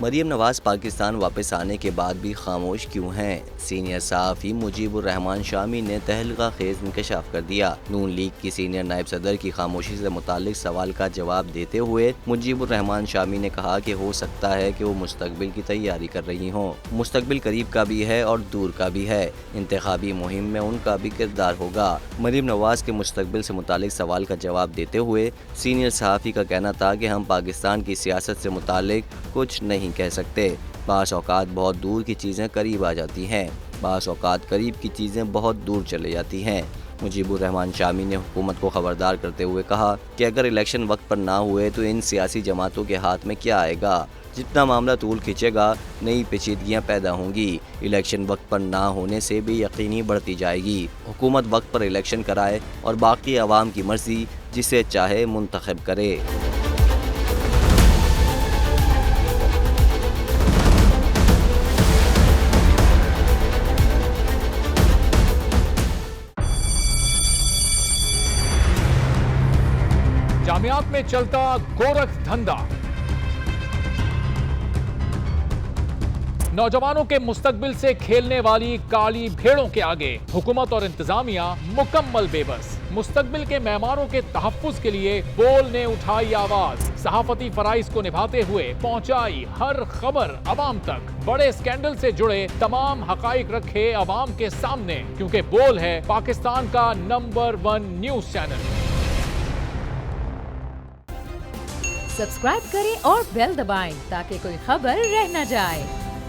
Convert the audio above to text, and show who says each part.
Speaker 1: मरियम नवाज पाकिस्तान वापस आने के बाद भी खामोश क्यों हैं? सीनियर सहाफ़ी मुजीबुर रहमान शामी ने तहलका खेज इंकशाफ कर दिया। नून लीग की सीनियर नायब सदर की खामोशी से मुताल्लिक सवाल का जवाब देते हुए मुजीबुर रहमान शामी ने कहा कि हो सकता है कि वो मुस्तकबिल की तैयारी कर रही हों। मुस्तकबिल करीब का भी है और दूर का भी है। इंतखाबी मुहिम में उनका भी किरदार होगा। मरियम नवाज के मुस्तकबिल से मुताल्लिक सवाल का जवाब देते हुए सीनियर सहाफ़ी का कहना था कि हम पाकिस्तान की सियासत से मुताल्लिक कुछ नहीं कह सकते। बास औकात बहुत दूर की चीज़ें करीब आ जाती हैं, बास औकात करीब की चीज़ें बहुत दूर चले जाती हैं। मुजीबुर रहमान शामी ने हुकूमत को खबरदार करते हुए कहा कि अगर इलेक्शन वक्त पर ना हुए तो इन सियासी जमातों के हाथ में क्या आएगा। जितना मामला तूल खींचेगा नई पेचीदगियाँ पैदा होंगी। इलेक्शन वक्त पर ना होने से भी यकीनी बढ़ती जाएगी। हुकूमत वक्त पर इलेक्शन कराए और बाकी अवाम की मर्जी जिसे चाहे मुंतखब करे।
Speaker 2: जामियात में चलता गोरख धंधा, नौजवानों के मुस्तकबिल से खेलने वाली काली भेड़ों के आगे हुकूमत और इंतजामिया मुकम्मल बेबस। मुस्तकबिल के मेहमानों के तहफ्फुज के लिए बोल ने उठाई आवाज, सहाफती फराइज को निभाते हुए पहुंचाई हर खबर अवाम तक। बड़े स्कैंडल से जुड़े तमाम हकाइक रखे अवाम के सामने, क्योंकि बोल है पाकिस्तान का नंबर 1 न्यूज चैनल।
Speaker 3: सब्सक्राइब करें और बेल दबाएं ताकि कोई खबर रह न जाए।